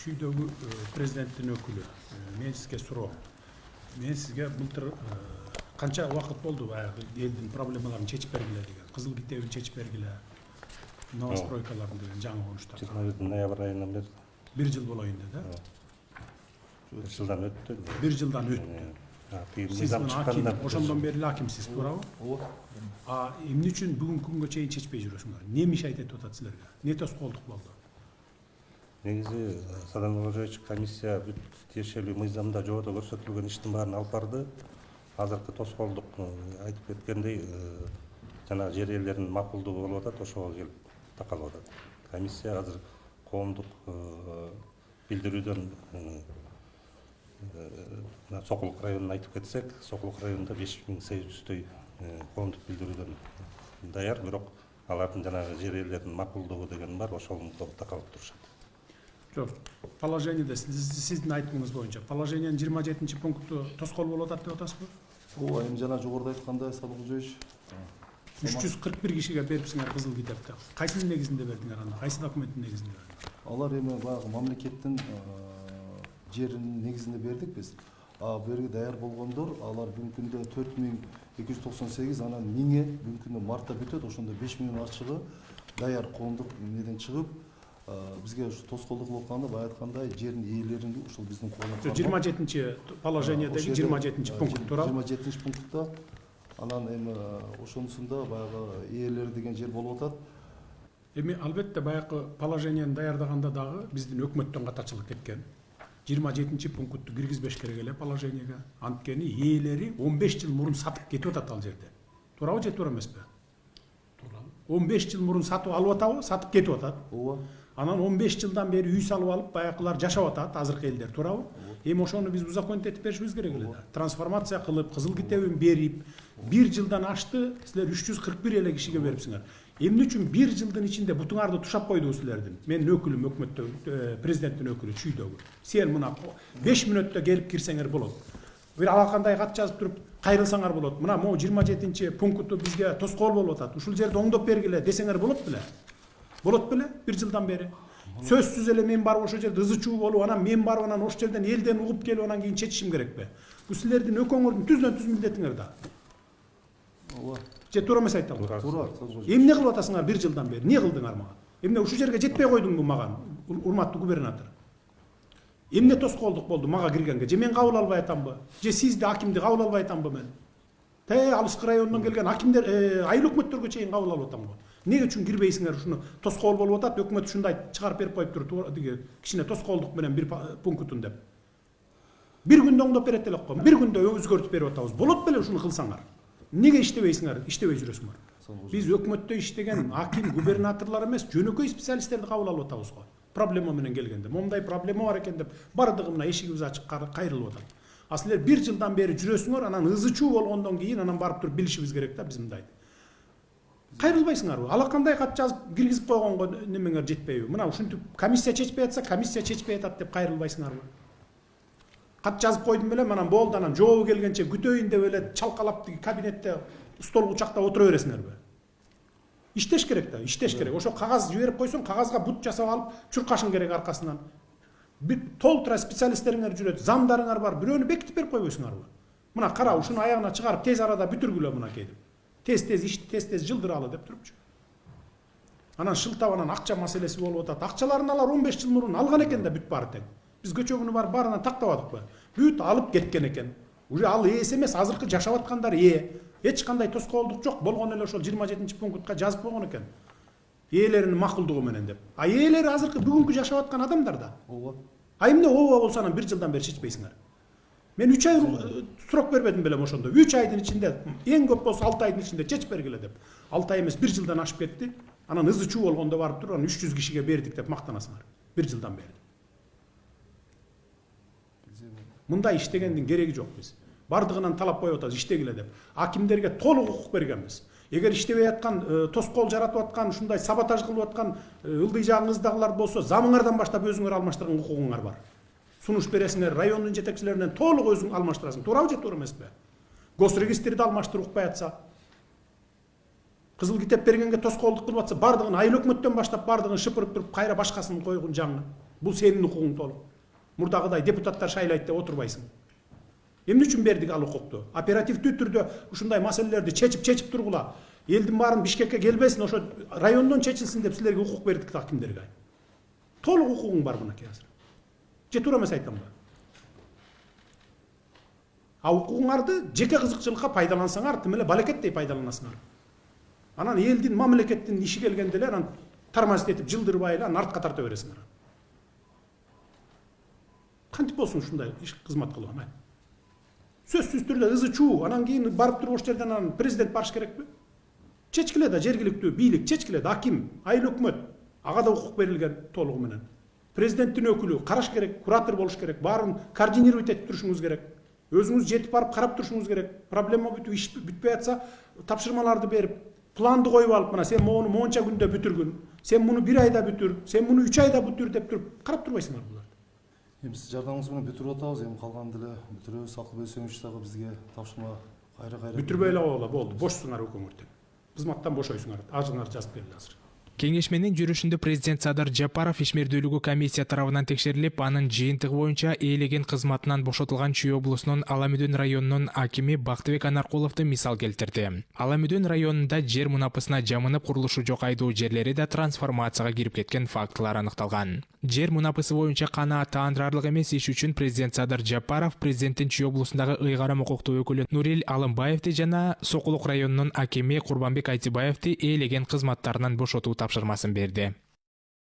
Чүйдөгү президенттин өкүлү. Мен сизге суроо. Мен сизге былтыр канча убакыт болду баягы элдин проблемаларын чечип бергиле деген. Кызыл китебин чечип бергиле. Новостройкаларын деген жаңы конуштар. 21 ноябрь айынан бери. 1 жыл болоюн да? 1 жылдан өттү. 1 жылдан өттү. Сиз аким, ошондон бери акимсиз, туурабы? Ооба. Эмне үчүн бүгүнкү күнгө чейин чечпей жүрөсүңөр? Не мешайт этип атат силерге? Не тоскоолдук болду? Негизи Садам Кожоевич комиссия бүт тиешелүү мыйзамда жободо көрсөтүлгөн иштин баарын алып барды. Азыркы тоскоолдук айтып кеткендей жана жер ээлеринин макулдугу болуп атат, ошого келип такалып атат. Комиссия азыр коомдук билдирүүдөн Сокулук районун айтып кетсек, Сокулук районунда 5800 коомдук билдирүүдөн даяр, бирок алардын жанагы жер ээлеринин макулдугу деген бар, ошол такалып турушат. Жок, положениеде сиздин айтымыңыз боюнча положениянын 27 пункту тоскоол болуп атат деп атасызбы? Ооба, эми жана жогоруда айткандай Садам Кожоевич 341 кишиге берипсиңер кызыл китепти. Кайсынын негизинде бердиңер аны? Кайсы документтин негизинде бердиңер? алар эми баягы мамлекеттин жеринин негизинде бердик биз. Бул жерге даяр болгондор, алар бүгүнкү күндө 4298, анан 1000 бүгүнкү күндө мартта бүтөт, ошондо 5000 ачыгы даяр коомдук эмнеден чыгып, бизге ушу тоскоолдук болуп калганда, баягы айткандай жердин ээлерин ушул биздин колдон. 27 положениедеги 27 пункт туурабы? 27 пунктта анан эми ошонусунда баягы ээлери деген жер болуп атат. Эми албетте баягы положенияны даярдаганда дагы биздин өкмөттөн катачылык кеткен. 27 пунктту киргизбеш керек эле положенияга. Анткени ээлери 15 жыл мурун сатып кетип атат ал жерде. Туурабы же туура эмеспи? Туура. 15 жыл мурун сатып алып атабы? Сатып кетип атат. Ооба. Анан 15 жылдан бери үй салып алып, баягылар жашап атат, азыркы элдер, туурабы? Эми ошону биз узаконить этип беришибиз керек эле да. Трансформация кылып, кызыл китебин берип, 1 жылдан ашты, силер 341 эле кишиге берипсиңер. Эмне үчүн 1 жылдын ичинде бутуңарды тушап койду силердин? Менин өкүлүм өкмөттө, президенттин өкүлү Чүйдөгү. Сен мына 5 мүнөттө келип кирсеңер болот. Бир алакандай кат жазып туруп, кайрылсаңар болот. Мына могу 27 пункту бизге тоскоол болуп атат. Ушул жерди оңдоп бергиле десеңер болот беле? Болот беле? 1 жылдан бери. Сөзсүз эле мен барып ошол жерде ызы чуу болуп, анан мен барып анан ошол жерден элден угуп келип анан кийин чечишим керекпи? Бул силердин өкөңөрдүн түздөн түз милдетиңер да. Ооба. Же туура эмес айтам? Туура. Эмне кылып атасыңар 1 жылдан бери? Не кылдыңар мага? Эмне ушул жерге жетпей койдуңбу мага, урматтуу губернатор? Эмне тоскоолдук болду мага киргенге? Же мен кабыл албай атамбы? Же сизди акимди кабыл албай атамбы мен? Алыскы районунан келген акимдер, айыл өкмөттөргө чейин кабыл алып атам го. Неге үчүн кирбейсиңер? Ушуну тоскоол болуп атат, өкмөт ушундай чыгарып берип коюптур, кичине тоскоолдук менен 1 пунктун деп. 1 күндө оңдоп берет элек го. 1 күндө өзгөртүп берип атабыз. Болот беле ушуну кылсаңар? Неге иштебейсиңер? Иштебей жүрөсүңөр? Биз өкмөттө иштеген аким, губернаторлор эмес, жөнөкөй специалисттерди кабыл алып атабыз го. Проблема менен келгенде, момундай проблема бар экен деп, бардыгы мына эшигибиз ачык кайрылып атат. Силер 1 жылдан бери жүрөсүңөр, анан ызы чуу болгондон кийин анан барып туруп билишибиз керек да биз мындай. Кайрылбайсыңарбы? Алакандай кат жазып киргизип койгонго немеңер жетпейби? Мына ушинтип комиссия чечпей атса, комиссия чечпей атат деп кайрылбайсыңарбы? Кат жазып койдум беле, анан болду, анан жообу келгенче күтөйүн деп эле чалкалап кабинетте стол кучакта отура бересиңерби? Иштеш керек да, иштеш керек. Ошо кагаз жиберип койсоң, кагазга бут жасап алып чуркашың керек аркасынан. Толтура специалисттериңер жүрөт, замдарыңар бар, бирөөнү бекитип берип койбойсуңарбы? Мына кара, ушуну аягына чыгарып тез арада бүтүргүлө мына кейди. Тез-тез ишти тез-тез жылдыралы деп турупчу. Анан шылтап анан акча маселеси болуп атат. Акчаларын алар 15 жыл мурун алган экен да бүт баары тең. Биз көчөгүнү барып баарынан тактабадыкпы? Бүт алып кеткен экен. Уже ал ээс эмес, азыркы жашап аткандар эч кандай тоскоолдук жок. Болгон эле ошол 27 пунктка жазып койгон экен. Ээлеринин макулдугу менен деп. Ээлери азыркы бүгүнкү жашап аткан адамдар да. Ооба. Эмне ооба болсо анан 1 жылдан бери чечпейсиңер? Мен 3 ай срок бербедим белем ошондо. 3 айдын ичинде, эң көп болсо 6 айдын ичинде чечип бергиле деп. 6 ай эмес 1 жылдан ашып кетти. Анан ызы чуу болгондо барып туруп, анан 300 кишиге бердик деп мактанасыңар. 1 жылдан бери. Мындай иштегендин кереги жок биз. Бардыгынан талап коюп атабыз иштегиле деп. Акимдерге толук укук бергенбиз. Эгер иштебей аткан, тоскоол жаратып аткан, ушундай саботаж кылып аткан ылдый жагыңыздагылар болсо, замыңардан баштап өзүңөр алмаштырган укугуңар бар. Сунуш бересиңер, райондун жетекчилеринен толук өзүң алмаштырасың. Туурабы же туура эмеспи? Госрегистрди алмаштырып укпай атса, кызыл китеп бергенге тоскоолдук кылып атса, бардыгын айыл өкмөттөн баштап бардыгын шыпырып туруп, кайра башкасын койгун жаңы. Бул сенин укугуң толук. Мурдагыдай депутаттар шайлайт деп отурбайсың. Эмне үчүн бердик ал укукту? Оперативдүү түрдө ушундай маселелерди чечип тургула. Элдин баарын Бишкекке келбесин, ошо райондон чечилсин деп силерге укук бердик да кимдерге. Толук укугуң бар мынакей азыр. Же туура эмес айтамбы? А укугуңарды жеке кызыкчылыкка пайдалансаңар, тим эле балекеттей пайдаланасыңар. Анан элдин, мамлекеттин иши келгенде эле анан тормозить этип жылдырбай эле анан артка тарта бересиңер. Кантип болсун ушундай иш кызмат кылган? Сөзсүз түрдө ызы чуу, анан кийин барып туруп ошол жерден анан президент барыш керекпи? Чечкиле да жергиликтүү бийлик, чечкиле да аким, айыл өкмөт. Ага да укук берилген толугу менен. Президенттин өкүлү караш керек, куратор болуш керек, баарын координировать этип турушуңуз керек. Өзүңүз жетип барып карап турушуңуз керек. Проблема бүтүп иш бүтпөй атса, тапшырмаларды берип, планды коюп алып, мына сен мону монча күндө бүтүргүн, сен муну 1 айда бүтүр, сен муну 3 айда бүтүр деп туруп карап турбайсыңар буларды. Эми сиз жардамыңыз менен бүтүрүп атабыз, эми калган деле бүтүрөбүз. Акылбек Сөңүч дагы бизге тапшырма кайра Бүтүрбөй эле болду, бошсуңар өкмөттөн. Кызматтан бошойсуңар, ажыңар жазып берили азыр. Кеңешменин жүрүшүндө президент Садыр Жапаров ишмердүүлүгү комиссия тарабынан текшерилип, анын жыйынтыгы боюнча ээлеген кызматынан бошотулган Чүй облусунун Аламүдөн районунун акими Бактыбек Анаркуловду мисал келтирди. Аламүдөн районунда жер мунапысына жамынып курулушу жок айдоо жерлери да трансформацияга кирип кеткен фактылар аныкталган. Жер мунапысы боюнча канаат таандырарлык эмес иш үчүн президент Садыр Жапаров президенттин Чүй облусундагы ыйгарым укуктуу өкүлү Нурил Алымбаевди жана Сокулук районунун акими Курбанбек Айтибаевди ээлеген кызматтарынан бошотуу тапшырмасын берди.